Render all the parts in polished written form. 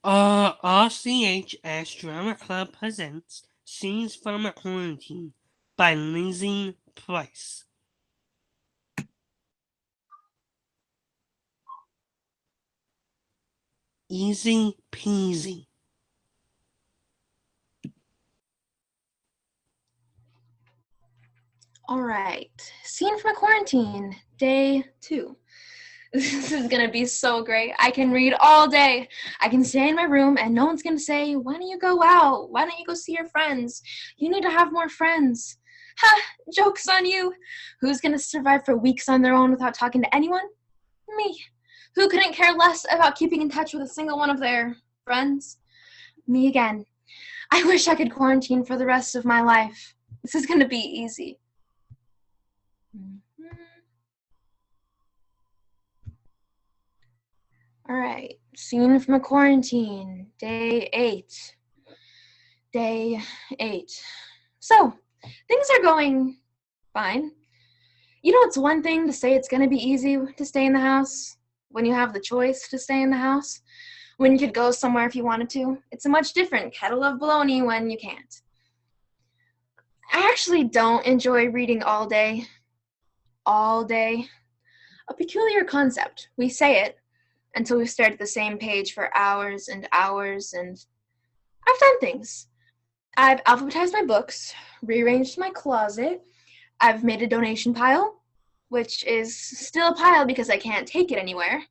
RCHS Drama Club presents Scenes from a Quarantine by Lindsay Price. Easy peasy. All right, scene from a quarantine, day 2. This is gonna be so great. I can read all day. I can stay in my room and no one's gonna say, why don't you go out? Why don't you go see your friends? You need to have more friends. Ha! Joke's on you. Who's gonna survive for weeks on their own without talking to anyone? Me. Who couldn't care less about keeping in touch with a single one of their friends? Me again. I wish I could quarantine for the rest of my life. This is gonna be easy. All right, scene from a quarantine, day 8. Day 8. So, things are going fine. You know, it's one thing to say it's going to be easy to stay in the house when you have the choice to stay in the house, when you could go somewhere if you wanted to. It's a much different kettle of bologna when you can't. I actually don't enjoy reading all day. All day. A peculiar concept. We say it until we've stared at the same page for hours and hours, and I've done things. I've alphabetized my books, rearranged my closet, I've made a donation pile, which is still a pile because I can't take it anywhere.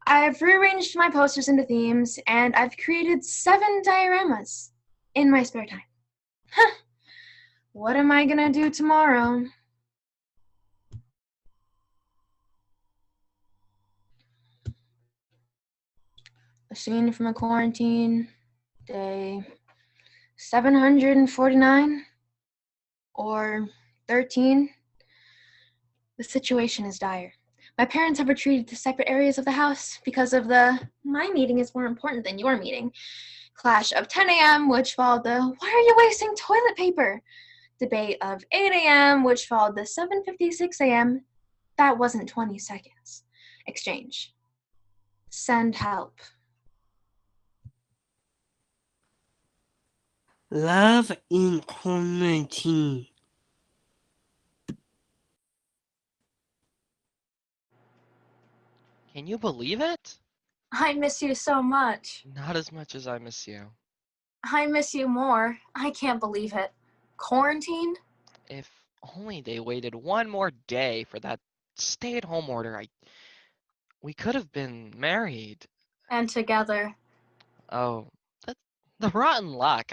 I've rearranged my posters into themes, and I've created 7 dioramas in my spare time. Huh. What am I gonna do tomorrow? A scene from a quarantine, day 749 or 13. The situation is dire. My parents have retreated to separate areas of the house because of the "my meeting is more important than your meeting" clash of 10 a.m., which followed the "why are you wasting toilet paper" debate of 8 a.m., which followed the 7:56 a.m. that wasn't 20 seconds exchange. Send help. Love in quarantine. Can you believe it? I miss you so much. Not as much as I miss you. I miss you more. I can't believe it. Quarantine? If only they waited one more day for that stay-at-home order, we could have been married. And together. Oh, that's the rotten luck.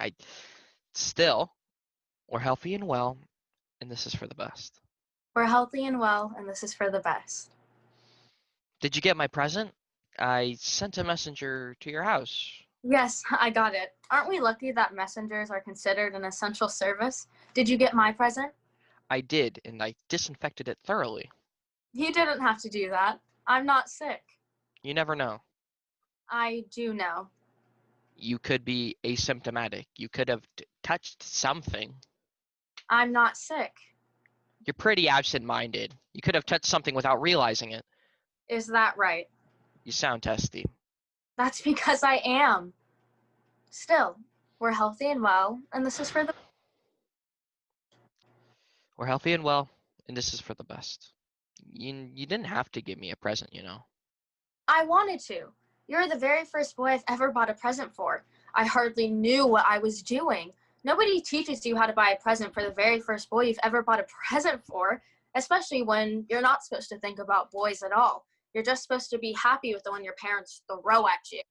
Still, we're healthy and well, and this is for the best. We're healthy and well, and this is for the best. Did you get my present? I sent a messenger to your house. Yes, I got it. Aren't we lucky that messengers are considered an essential service? Did you get my present? I did, and I disinfected it thoroughly. You didn't have to do that. I'm not sick. You never know. I do know. You could be asymptomatic. You could have touched something. I'm not sick. You're pretty absent-minded. You could have touched something without realizing it. Is that right? You sound testy. That's because I am. Still, we're healthy and well, and this is for the... We're healthy and well, and this is for the best. You didn't have to give me a present, you know. I wanted to. You're the very first boy I've ever bought a present for. I hardly knew what I was doing. Nobody teaches you how to buy a present for the very first boy you've ever bought a present for, especially when you're not supposed to think about boys at all. You're just supposed to be happy with the one your parents throw at you.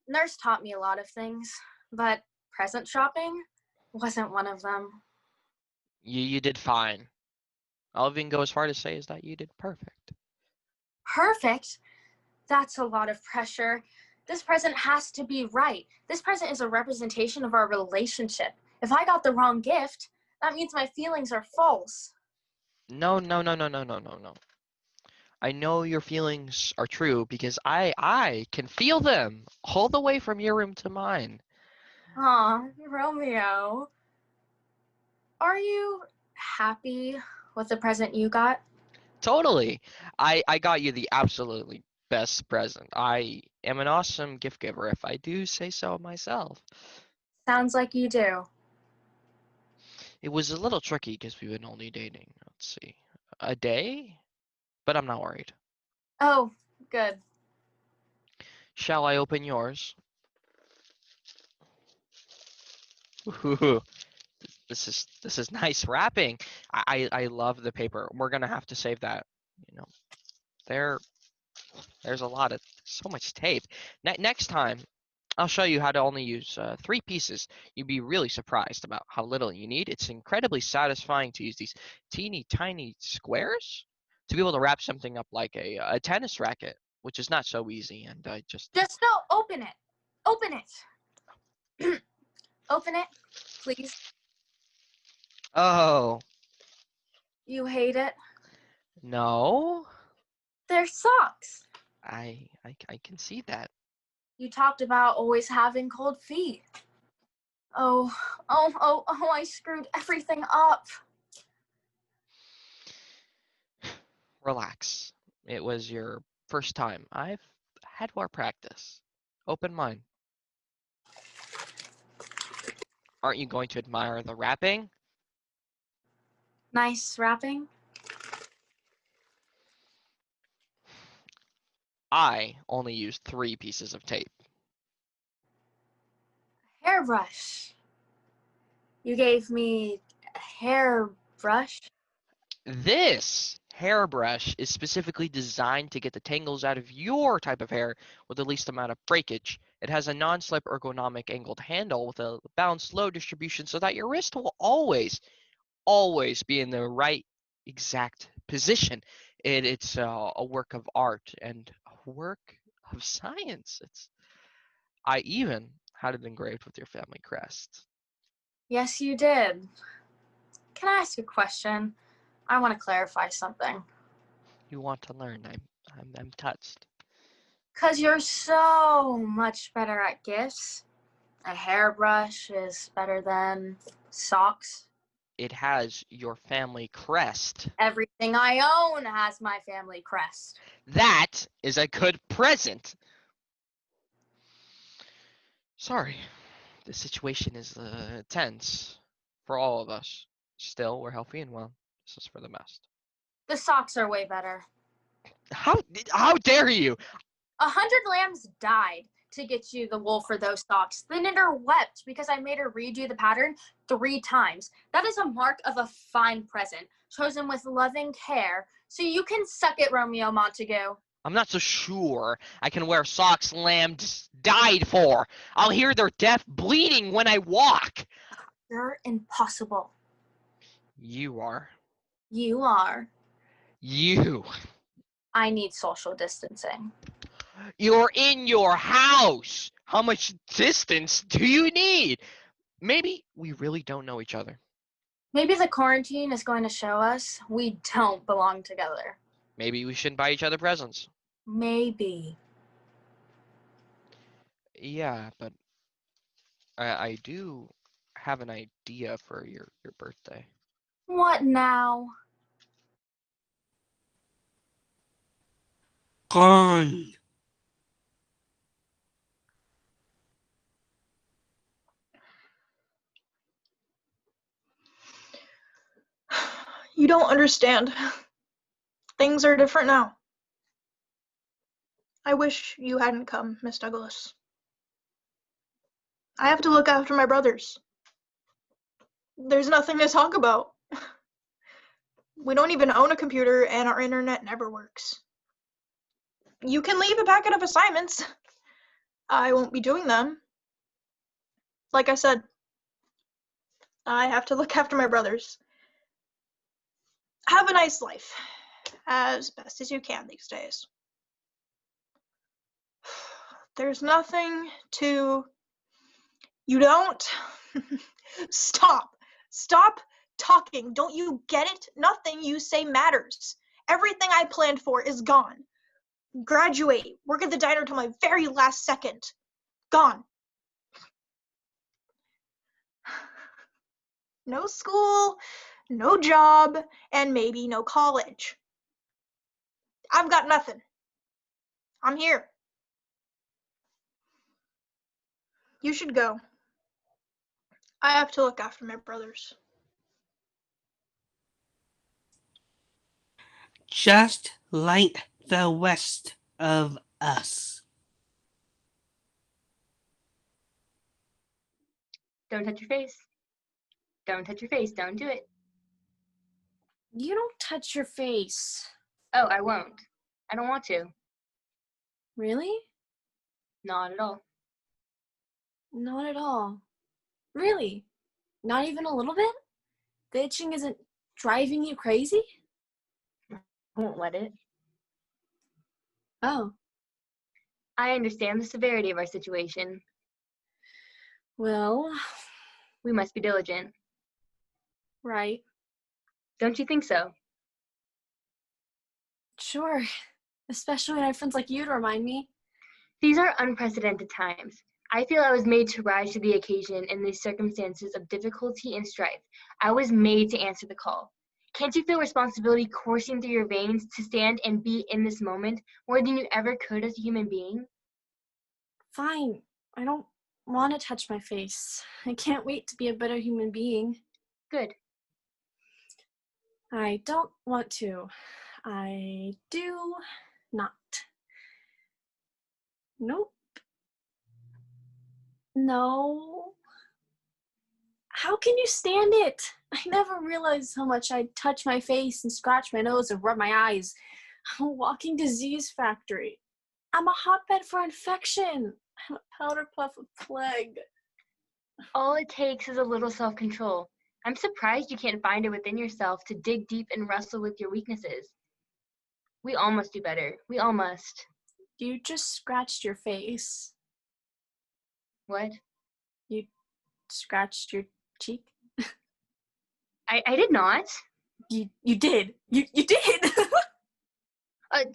Nurse taught me a lot of things, but present shopping wasn't one of them. You did fine. I'll even go as far to say is that you did perfect. Perfect? That's a lot of pressure. This present has to be right. This present is a representation of our relationship. If I got the wrong gift, that means my feelings are false. No. I know your feelings are true because I can feel them all the way from your room to mine. Aw, Romeo. Are you happy with the present you got? Totally. I got you the absolutely best present. I am an awesome gift giver, if I do say so myself. Sounds like you do. It was a little tricky because we've been only dating, let's see, a day? But I'm not worried. Oh, good. Shall I open yours? Ooh, this is nice wrapping. I love the paper. We're gonna have to save that. You know, there's a lot of so much tape. Next time, I'll show you how to only use 3 pieces. You'd be really surprised about how little you need. It's incredibly satisfying to use these teeny tiny squares to be able to wrap something up like a tennis racket, which is not so easy. And I just Just no, open it. Open it. Open it, please. oh You hate it. no, They're socks. I can see that. You talked about always having cold feet. Oh, I screwed everything up. Relax. It was your first time. I've had more practice. Open mine. Aren't you going to admire the wrapping? Nice wrapping. I only used 3 pieces of tape. Hairbrush. You gave me a hairbrush. This hairbrush is specifically designed to get the tangles out of your type of hair with the least amount of breakage. It has a non-slip ergonomic angled handle with a balanced load distribution so that your wrist will always be in the right exact position. It's a work of art and a work of science. I even had it engraved with your family crest. Yes, you did. Can I ask a question? I want to clarify something. You want to learn? I'm touched. 'Cause you're so much better at gifts. A hairbrush is better than socks. It has your family crest. Everything I own has my family crest. That is a good present. Sorry, the situation is tense for all of us. Still, we're healthy and well. This is for the best. The socks are way better. How dare you? 100 lambs died to get you the wool for those socks. The knitter wept because I made her redo the pattern 3 times. That is a mark of a fine present, chosen with loving care. So you can suck it, Romeo Montague. I'm not so sure I can wear socks lambs died for. I'll hear their death bleeding when I walk. You're impossible. You are. You are. You. I need social distancing. You're in your house. How much distance do you need? Maybe we really don't know each other. Maybe the quarantine is going to show us we don't belong together. Maybe we shouldn't buy each other presents. Maybe. Yeah, but I do have an idea for your birthday. What now? Gone. You don't understand. Things are different now. I wish you hadn't come, Miss Douglas. I have to look after my brothers. There's nothing to talk about. We don't even own a computer and our internet never works. You can leave a packet of assignments. I won't be doing them. Like I said, I have to look after my brothers. Have a nice life, as best as you can these days. There's nothing to... You don't? Stop talking. Don't you get it? Nothing you say matters. Everything I planned for is gone. Graduate, work at the diner till my very last second. Gone. No school, no job, and maybe no college. I've got nothing. I'm here. You should go. I have to look after my brothers. Just like the rest of us. Don't touch your face. Don't touch your face. Don't do it. You don't touch your face. Oh, I won't. I don't want to. Really? Not at all. Not at all. Really? Not even a little bit? The itching isn't driving you crazy? Won't let it. Oh, I understand the severity of our situation. well, We must be diligent. right. Don't you think so? Sure. Especially when I have friends like you to remind me. These are unprecedented times. I feel I was made to rise to the occasion in these circumstances of difficulty and strife. I was made to answer the call. Can't you feel responsibility coursing through your veins to stand and be in this moment more than you ever could as a human being? Fine. I don't want to touch my face. I can't wait to be a better human being. Good. I don't want to. I do not. Nope. No. How can you stand it? I never realized how much I'd touch my face and scratch my nose and rub my eyes. I'm a walking disease factory. I'm a hotbed for infection. I'm a powder puff of plague. All it takes is a little self-control. I'm surprised you can't find it within yourself to dig deep and wrestle with your weaknesses. We all must do better. We all must. You just scratched your face. What? You scratched your cheek. I did not. You did. You did.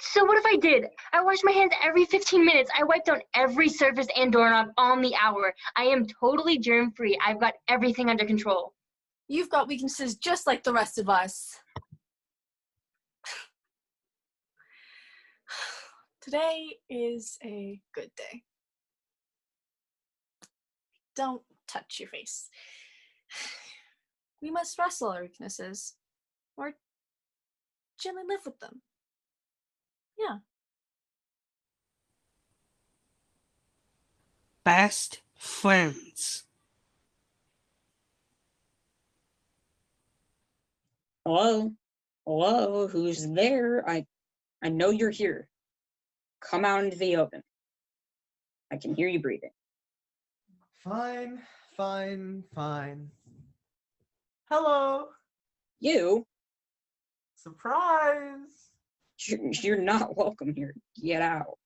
So what if I did? I wash my hands every 15 minutes. I wipe down every surface and doorknob on the hour. I am totally germ-free. I've got everything under control. You've got weaknesses just like the rest of us. Today is a good day. Don't touch your face. We must wrestle our weaknesses, or gently live with them. Yeah. Best friends. Hello? Hello? Who's there? I know you're here. Come out into the open. I can hear you breathing. Fine, fine, fine. Hello. You? Surprise. You're not welcome here. Get out.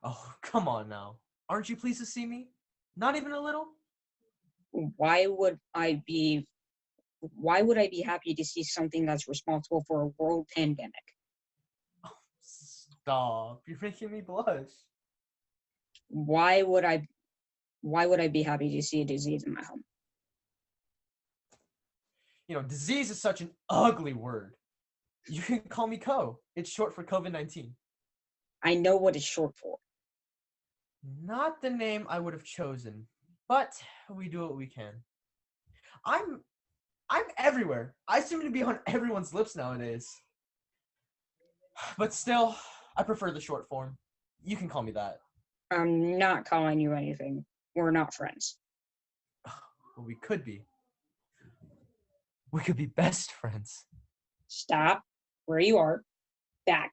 Oh, come on now. Aren't you pleased to see me? Not even a little? Why would I be happy to see something that's responsible for a world pandemic? Stop. You're making me blush. Why would I be happy to see a disease in my home? You know, disease is such an ugly word. You can call me Co. It's short for COVID-19. I know what it's short for. Not the name I would have chosen, but we do what we can. I'm everywhere. I seem to be on everyone's lips nowadays. But still, I prefer the short form. You can call me that. I'm not calling you anything. We're not friends. But we could be. We could be best friends. Stop where you are. Back.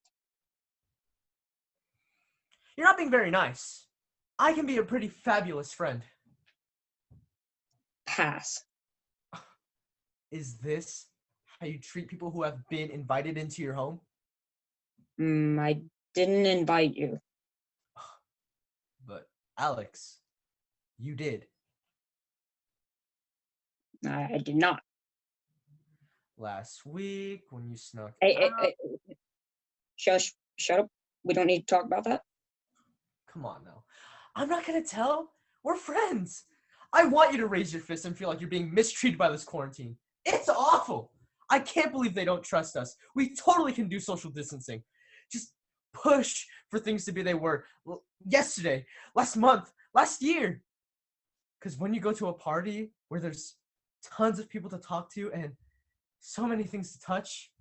You're not being very nice. I can be a pretty fabulous friend. Pass. Is this how you treat people who have been invited into your home? I didn't invite you. But Alex, you did. I did not. Last week when you snuck Hey, out. Shush, shut up. We don't need to talk about that. Come on now. I'm not gonna tell. We're friends. I want you to raise your fist and feel like you're being mistreated by this quarantine. It's awful. I can't believe they don't trust us. We totally can do social distancing. Just push for things to be they were yesterday, last month, last year. Because when you go to a party where there's tons of people to talk to and so many things to touch,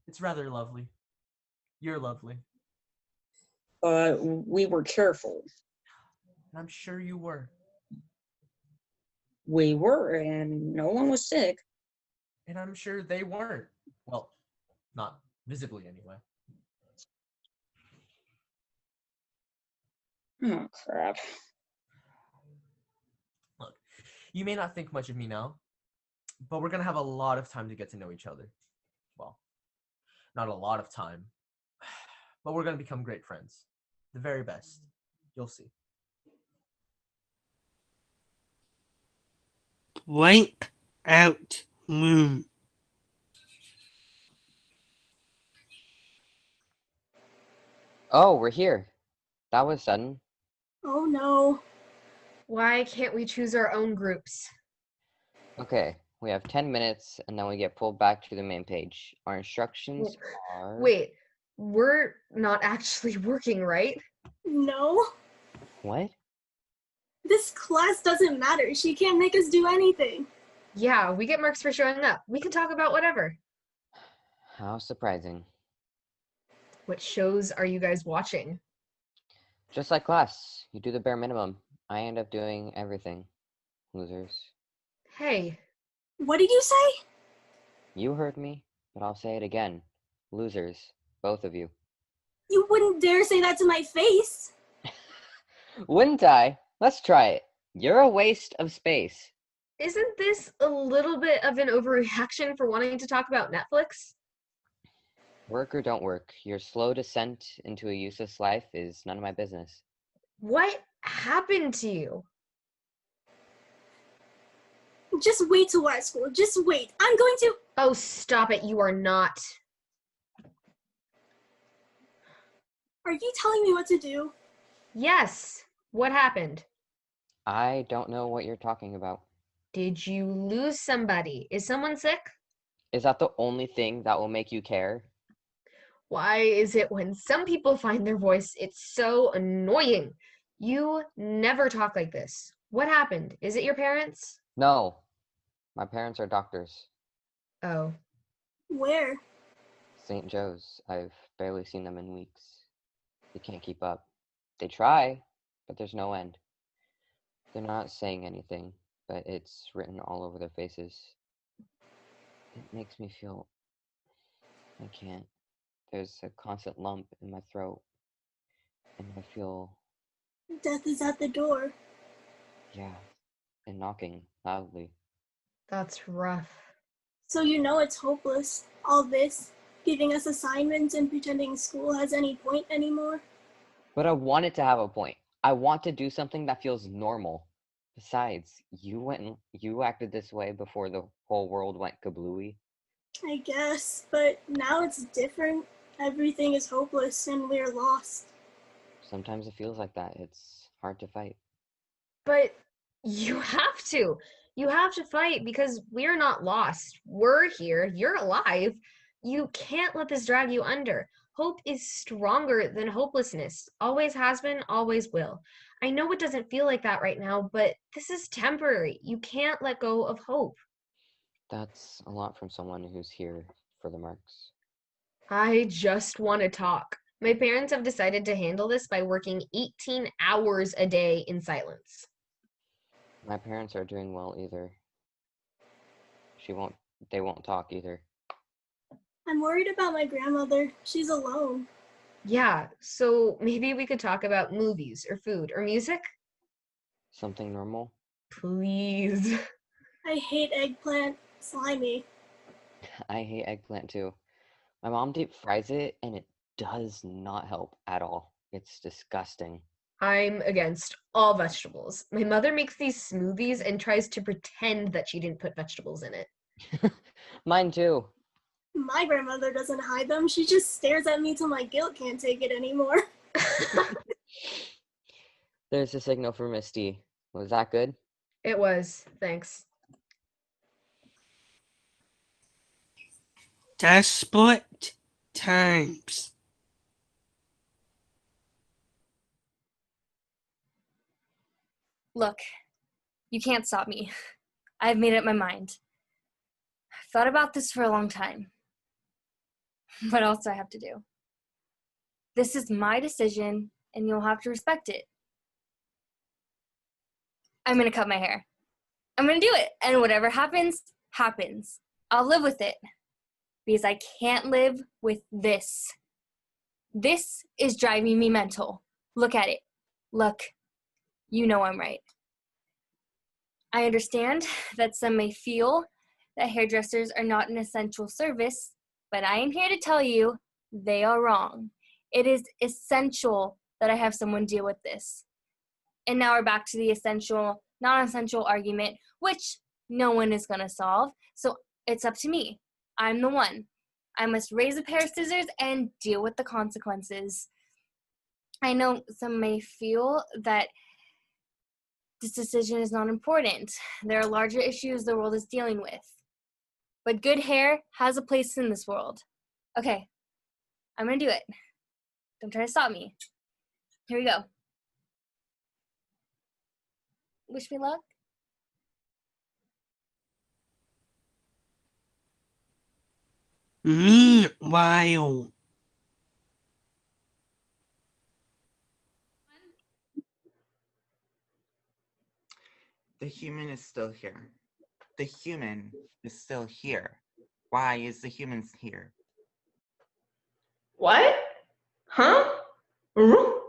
it's rather lovely. You're lovely. We were careful. And I'm sure you were. We were, and no one was sick. And I'm sure they weren't. Well, not visibly anyway. Oh, crap. Look, you may not think much of me now, but we're going to have a lot of time to get to know each other. Well, not a lot of time, but we're going to become great friends. The very best. You'll see. Break out room. Oh, we're here. That was sudden. Oh no. Why can't we choose our own groups? Okay, we have 10 minutes and then we get pulled back to the main page. Our instructions are... Wait, we're not actually working, right? No. What? This class doesn't matter. She can't make us do anything. Yeah, we get marks for showing up. We can talk about whatever. How surprising. What shows are you guys watching? Just like class, you do the bare minimum. I end up doing everything. Losers. Hey, What did you say? You heard me, but I'll say it again. Losers. Both of you. You wouldn't dare say that to my face. Wouldn't I? Let's try it. You're a waste of space. isn't this a little bit of an overreaction for wanting to talk about Netflix? Work or don't work, your slow descent into a useless life is none of my business. What happened to you? Just wait till we're at school. Just wait. I'm going to... Oh, stop it. You are not. Are you telling me what to do? Yes. What happened? I don't know what you're talking about. Did you lose somebody? Is someone sick? Is that the only thing that will make you care? Why is it when some people find their voice, it's so annoying? You never talk like this. What happened? Is it your parents? No. My parents are doctors. Oh. Where? St. Joe's. I've barely seen them in weeks. They can't keep up. They try, but there's no end. They're not saying anything, but it's written all over their faces. It makes me feel... I can't. There's a constant lump in my throat, and I feel... Death is at the door. yeah, and knocking loudly. That's rough. So you know it's hopeless. All this, giving us assignments and pretending school has any point anymore. But I want it to have a point. I want to do something that feels normal. Besides, you acted this way before the whole world went kablooey. I guess, but now it's different. Everything is hopeless and we're lost. Sometimes it feels like that. It's hard to fight. But you have to. You have to fight because we're not lost. We're here. You're alive. You can't let this drag you under. Hope is stronger than hopelessness. Always has been, always will. I know it doesn't feel like that right now, but this is temporary. You can't let go of hope. That's a lot from someone who's here for the marks. I just want to talk. My parents have decided to handle this by working 18 hours a day in silence. My parents are doing well either. They won't talk either. I'm worried about my grandmother. She's alone. Yeah, so maybe we could talk about movies or food or music? Something normal? Please. I hate eggplant. Slimy. I hate eggplant too. My mom deep fries it and it does not help at all. It's disgusting. I'm against all vegetables. My mother makes these smoothies and tries to pretend that she didn't put vegetables in it. Mine too. My grandmother doesn't hide them. She just stares at me till my guilt can't take it anymore. There's a signal for Misty. Was that good? It was, thanks. Desperate times. Look, you can't stop me. I've made up my mind. I've thought about this for a long time. What else do I have to do? This is my decision, and you'll have to respect it. I'm gonna cut my hair. I'm gonna do it, and whatever happens, happens. I'll live with it, because I can't live with this. This is driving me mental. Look at it. Look, you know I'm right. I understand that some may feel that hairdressers are not an essential service, but I am here to tell you they are wrong. It is essential that I have someone deal with this. And now we're back to the essential, non-essential argument, which no one is going to solve. So it's up to me. I'm the one. I must raise a pair of scissors and deal with the consequences. I know some may feel that this decision is not important. There are larger issues the world is dealing with. But good hair has a place in this world. Okay, I'm gonna do it. Don't try to stop me. Here we go. Wish me luck. Meanwhile, The human is still here. The human is still here. Why is the human here? What? Huh? Roo?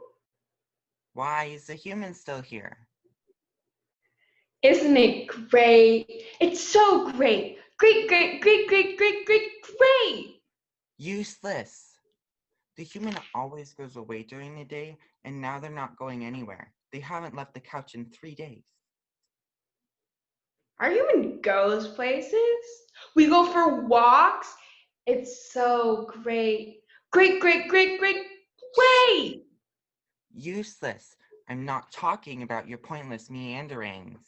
Why is the human still here? Isn't it great? It's so great. Great, great, great, great, great, great, great. Useless. The human always goes away during the day, and now they're not going anywhere. They haven't left the couch in 3 days. Our human goes places. We go for walks. It's so great. Great, great, great, great, great. Useless. I'm not talking about your pointless meanderings.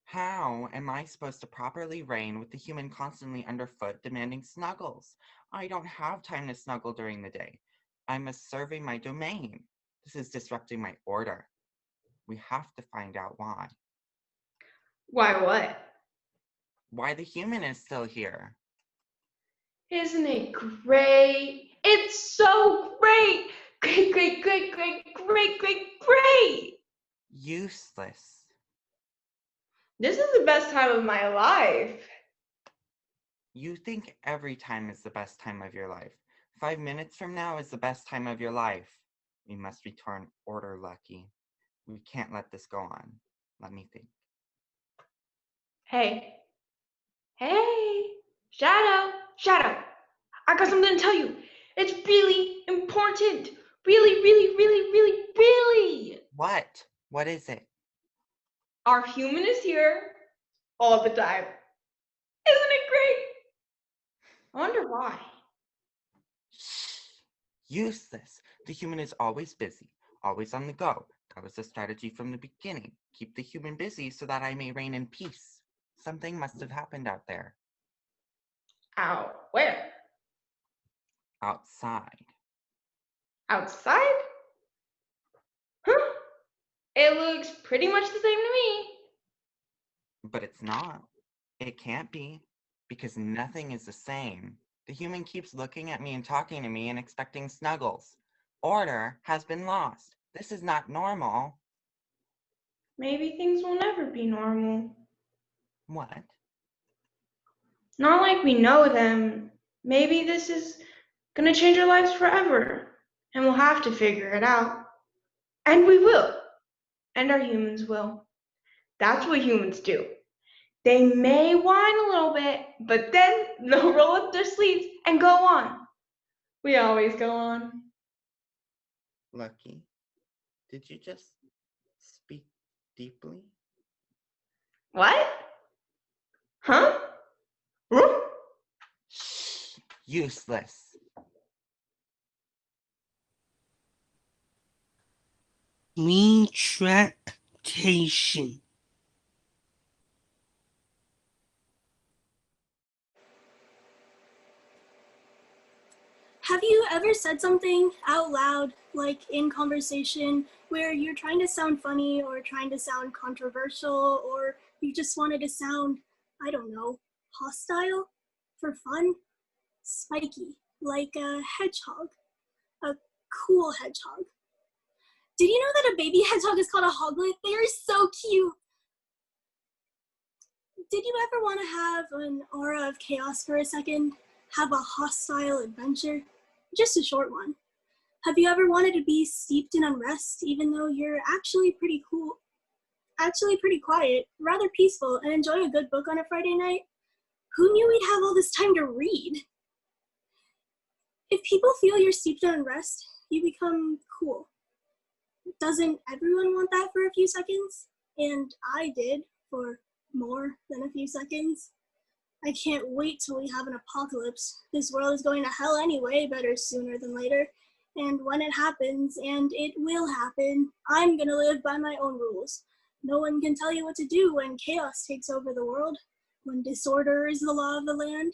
How am I supposed to properly reign with the human constantly underfoot demanding snuggles? I don't have time to snuggle during the day. I must survey my domain. This is disrupting my order. We have to find out why. Why what? Why the human is still here. Isn't it great? It's so great. Great, great, great, great, great, great, great. Useless. This is the best time of my life. You think every time is the best time of your life. 5 minutes from now is the best time of your life. We must return order, Lucky. We can't let this go on. Let me think. Hey. Hey. Shadow. I got something to tell you. It's really important. Really, really, really, really, really. What? What is it? Our human is here all the time. Isn't it great? I wonder why. Useless. The human is always busy, always on the go. That was the strategy from the beginning. Keep the human busy so that I may reign in peace. Something must have happened out there. Out where? Outside. Outside? Huh? It looks pretty much the same to me. But it's not. It can't be, because nothing is the same. The human keeps looking at me and talking to me and expecting snuggles. Order has been lost. This is not normal. Maybe things will never be normal. What? Not like we know them. Maybe this is gonna change our lives forever. And we'll have to figure it out. And we will. And our humans will. That's what humans do. They may whine a little bit, but then they'll roll up their sleeves and go on. We always go on. Lucky, did you just speak deeply? What? Huh? Huh? Shh! Useless. retractation. Have you ever said something out loud, like in conversation, where you're trying to sound funny or trying to sound controversial, or you just wanted to sound, I don't know, hostile for fun? Spiky, like a hedgehog, a cool hedgehog. Did you know that a baby hedgehog is called a hoglet? They are so cute. Did you ever want to have an aura of chaos for a second? Have a hostile adventure? Just a short one. Have you ever wanted to be steeped in unrest even though you're actually pretty cool, actually pretty quiet, rather peaceful, and enjoy a good book on a Friday night? Who knew we'd have all this time to read? If people feel you're steeped in unrest, you become cool. Doesn't everyone want that for a few seconds? And I did for more than a few seconds. I can't wait till we have an apocalypse. This world is going to hell anyway, better sooner than later. And when it happens, and it will happen, I'm gonna live by my own rules. No one can tell you what to do when chaos takes over the world, when disorder is the law of the land.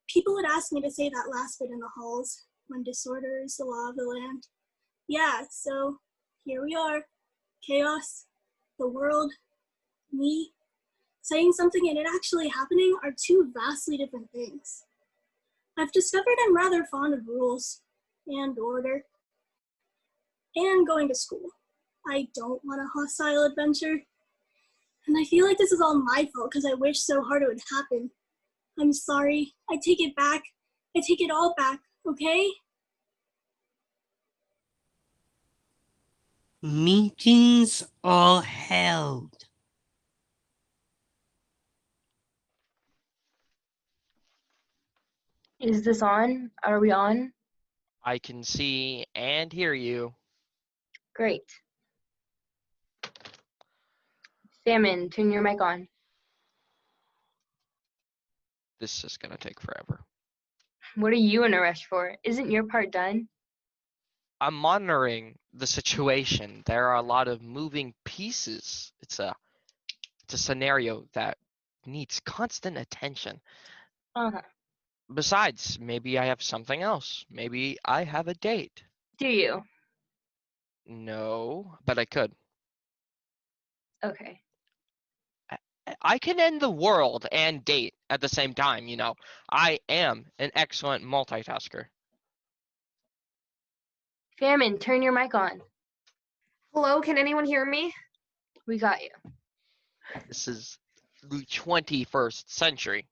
People would ask me to say that last bit in the halls, when disorder is the law of the land. Yeah, so here we are. Chaos, the world, me. Saying something and it actually happening are two vastly different things. I've discovered I'm rather fond of rules and order and going to school. I don't want a hostile adventure. And I feel like this is all my fault because I wish so hard it would happen. I'm sorry. I take it back. I take it all back, okay? Meetings are held. Is this on? Are we on? I can see and hear you. Great. Salmon, turn your mic on. This is gonna take forever. What are you in a rush for? Isn't your part done? I'm monitoring the situation. There are a lot of moving pieces. It's a scenario that needs constant attention. Uh-huh. Besides, maybe I have something else. Maybe I have a date. Do you? No, but I could. Okay. I can end the world and date at the same time, you know. I am an excellent multitasker. Salmon, turn your mic on. Hello, can anyone hear me? We got you. This is the 21st century.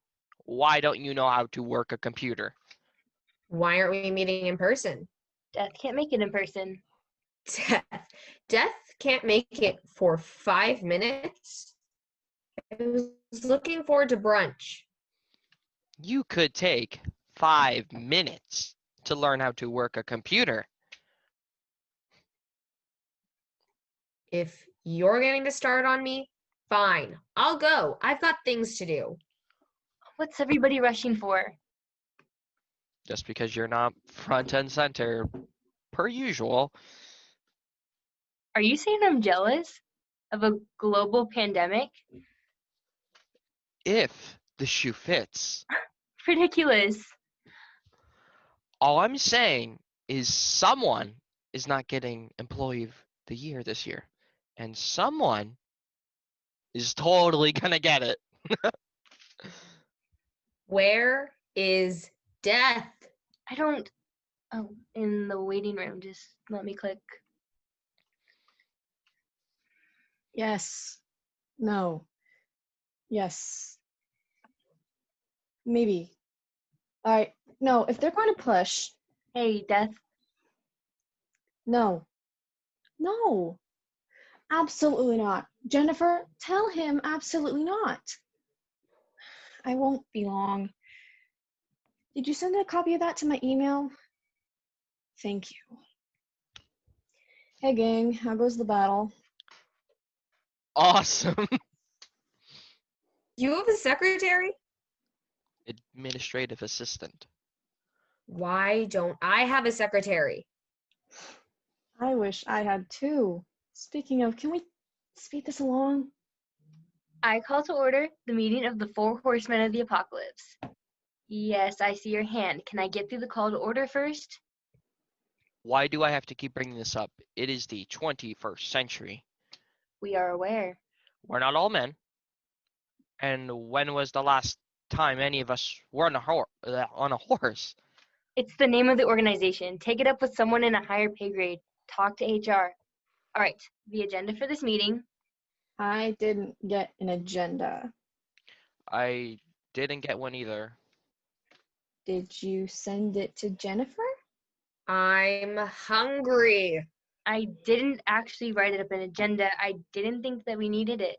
Why don't you know how to work a computer? Why aren't we meeting in person? Death can't make it in person. Death can't make it for 5 minutes? I was looking forward to brunch. You could take 5 minutes to learn how to work a computer. If you're getting to start on me, fine. I'll go. I've got things to do. What's everybody rushing for? Just because you're not front and center, per usual. Are you saying I'm jealous of a global pandemic? If the shoe fits. Ridiculous. All I'm saying is someone is not getting Employee of the Year this year. And someone is totally gonna get it. Where is Death? I don't... Oh, in the waiting room. Just let me click. Yes. No. Yes. Maybe. All right. No, if they're going to push. Hey, Death. No. No. Absolutely not. Jennifer, tell him absolutely not. I won't be long. Did you send a copy of that to my email? Thank you. Hey, gang. How goes the battle? Awesome. You have a secretary? Administrative assistant. Why don't I have a secretary? I wish I had too. Speaking of, can we speed this along? I call to order the meeting of the 4 horsemen of the apocalypse. Yes, I see your hand. Can I get through the call to order first? Why do I have to keep bringing this up? It is the 21st century. We are aware. We're not all men. And when was the last time any of us were on a horse? It's the name of the organization. Take it up with someone in a higher pay grade. Talk to HR. All right, the agenda for this meeting. I didn't get an agenda. I didn't get one either. Did you send it to Jennifer? I'm hungry. I didn't actually write it up an agenda. I didn't think that we needed it.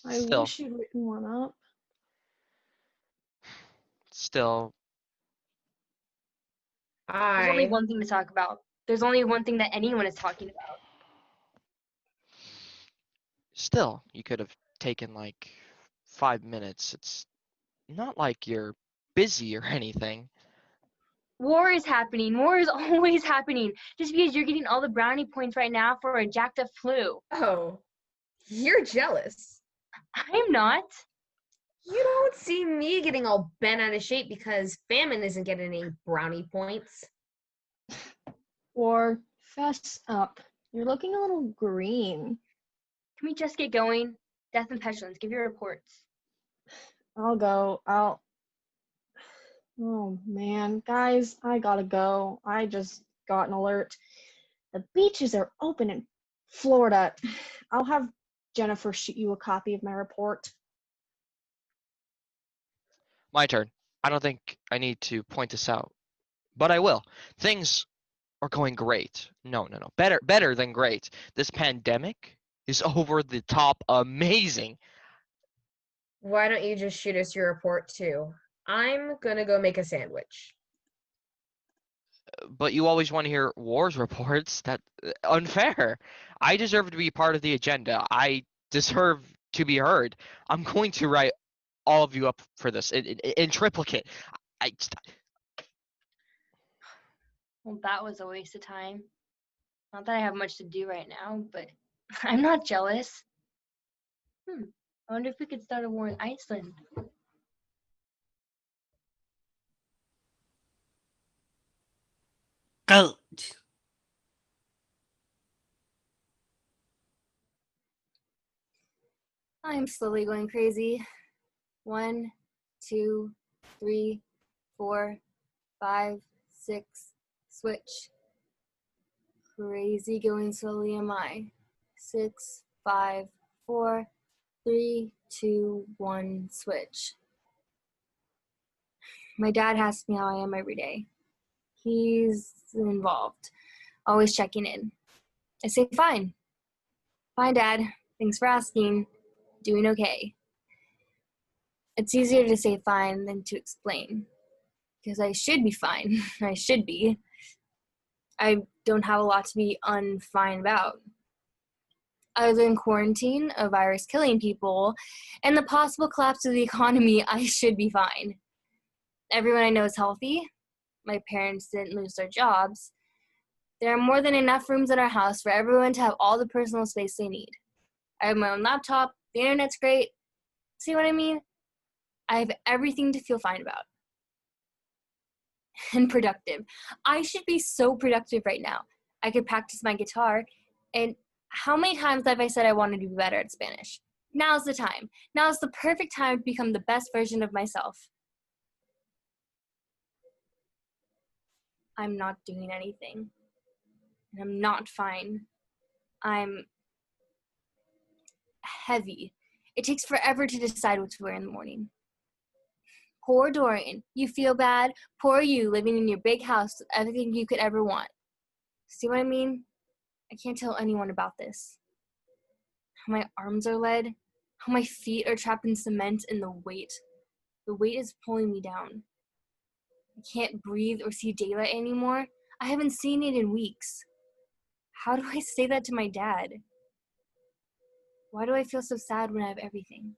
I Still, wish you'd written one up. still, There's only I one thing to talk about. There's only one thing that anyone is talking about. still, you could have taken like 5 minutes. It's not like you're busy or anything. War is happening. War is always happening. Just because you're getting all the brownie points right now for a jacked up flu. Oh, you're jealous. I'm not. You don't see me getting all bent out of shape because famine isn't getting any brownie points. Or fess up. You're looking a little green. Can we just get going? Death and pestilence, give your reports. I'll go. Oh man, guys, I gotta go. I just got an alert. The beaches are open in Florida. I'll have Jennifer shoot you a copy of my report. My turn. I don't think I need to point this out, but I will. Things are going great. No. Better than great. This pandemic is over the top amazing. Why don't you just shoot us your report too? I'm gonna go make a sandwich. But you always want to hear wars reports. That unfair. I deserve to be part of the agenda. I deserve to be heard. I'm going to write all of you up for this in triplicate. I Well, that was a waste of time. Not that I have much to do right now, but I'm not jealous. I wonder if we could start a war in Iceland. Goat. I'm slowly going crazy. 1, 2, 3, 4, 5, 6. Switch. Crazy going slowly am I. 6, 5, 4, 3, 2, 1. Switch. My dad asks me how I am every day. He's involved, always checking in. I say, fine. Fine, Dad. Thanks for asking. Doing okay. It's easier to say fine than to explain. Because I should be fine. I should be. I don't have a lot to be unfine about. Other than quarantine, a virus killing people, and the possible collapse of the economy, I should be fine. Everyone I know is healthy. My parents didn't lose their jobs. There are more than enough rooms in our house for everyone to have all the personal space they need. I have my own laptop. The internet's great. See what I mean? I have everything to feel fine about. And productive. I should be so productive right now. I could practice my guitar. And how many times have I said I wanted to be better at Spanish? Now's the time. Now's the perfect time to become the best version of myself. I'm not doing anything. And I'm not fine. I'm heavy. It takes forever to decide what to wear in the morning. Poor Dorian. You feel bad? Poor you living in your big house with everything you could ever want. See what I mean? I can't tell anyone about this. How my arms are lead. How my feet are trapped in cement and the weight. The weight is pulling me down. I can't breathe or see daylight anymore. I haven't seen it in weeks. How do I say that to my dad? Why do I feel so sad when I have everything?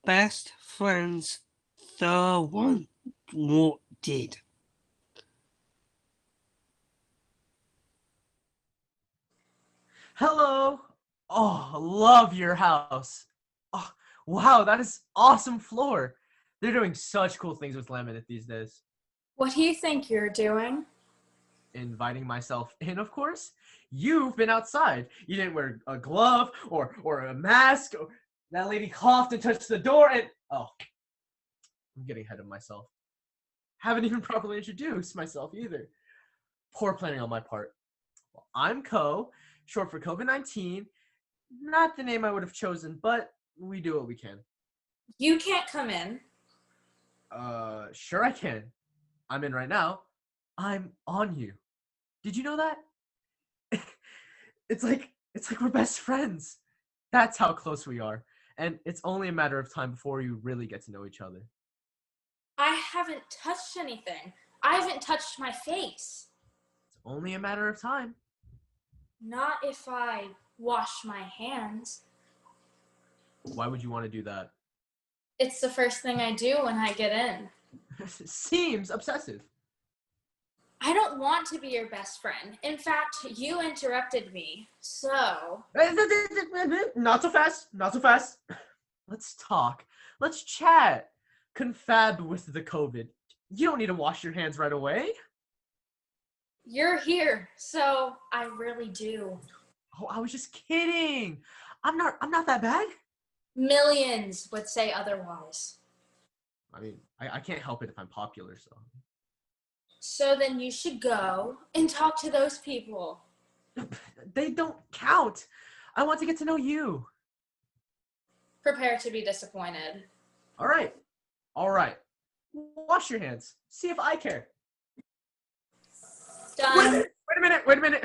Best friends the one what did. Hello. Oh, love your house. Oh, Wow, that is awesome floor. They're doing such cool things with laminate these days. What do you think you're doing? Inviting myself in, of course. You've been outside. You didn't wear a glove or a mask. That lady coughed and touched the door and... Oh, I'm getting ahead of myself. Haven't even properly introduced myself either. Poor planning on my part. Well, I'm Co, short for COVID-19. Not the name I would have chosen, but we do what we can. You can't come in. Sure I can. I'm in right now. I'm on you. Did you know that? It's like we're best friends. That's how close we are. And it's only a matter of time before you really get to know each other. I haven't touched anything. I haven't touched my face. It's only a matter of time. Not if I wash my hands. Why would you want to do that? It's the first thing I do when I get in. Seems obsessive. I don't want to be your best friend. In fact, you interrupted me, so... Not so fast. Not so fast. Let's talk. Let's chat. Confab with the COVID. You don't need to wash your hands right away. You're here, so I really do. Oh, I was just kidding. I'm not that bad. Millions would say otherwise. I mean, I can't help it if I'm popular, so... So then you should go and talk to those people. They don't count. I want to get to know you. Prepare to be disappointed. All right. Wash your hands. See if I care. Done. Wait a minute.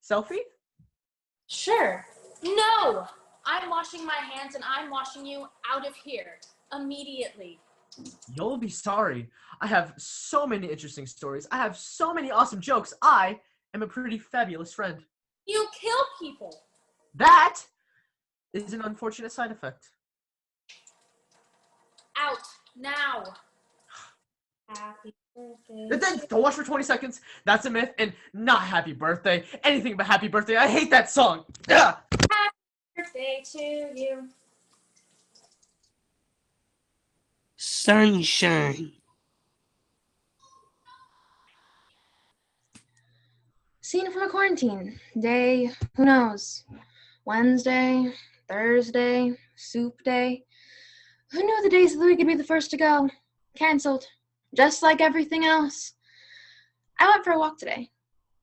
Selfie? Sure. No! I'm washing my hands and I'm washing you out of here. Immediately. You'll be sorry. I have so many interesting stories. I have so many awesome jokes. I am a pretty fabulous friend. You kill people. That is an unfortunate side effect. Out now. Happy birthday. Then don't watch for 20 seconds. That's a myth and not happy birthday. Anything but happy birthday. I hate that song. Ugh. Happy birthday to you. Sunshine. Scene from a quarantine. Day, who knows? Wednesday, Thursday, soup day. Who knew the days of the week would be the first to go? Cancelled. Just like everything else. I went for a walk today.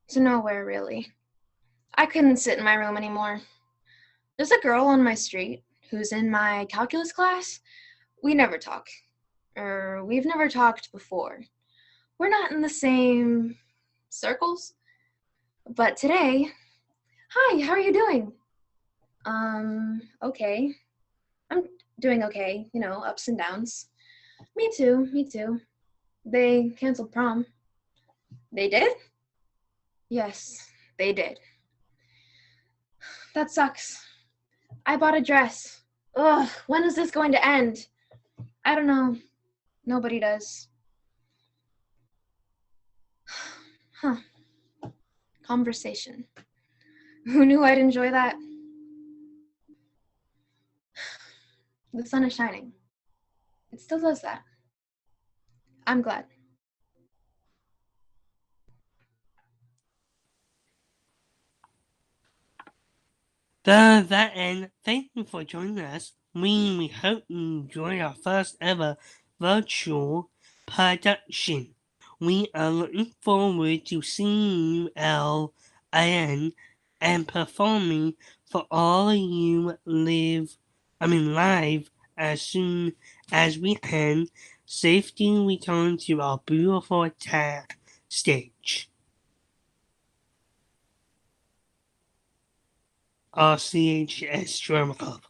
To nowhere, really. I couldn't sit in my room anymore. There's a girl on my street who's in my calculus class. We never talk. We've never talked before. We're not in the same circles. But today, hi, how are you doing? Okay. I'm doing okay, ups and downs. Me too. They canceled prom. They did? Yes, they did. That sucks. I bought a dress. Ugh, when is this going to end? I don't know. Nobody does. Huh. Conversation. Who knew I'd enjoy that? The sun is shining. It still does that. I'm glad. To that end, thank you for joining us. We hope you enjoyed our first ever virtual production. We are looking forward to seeing you LAN and performing for all of you live as soon as we can safely return to our beautiful stage. RCHS Drama Club.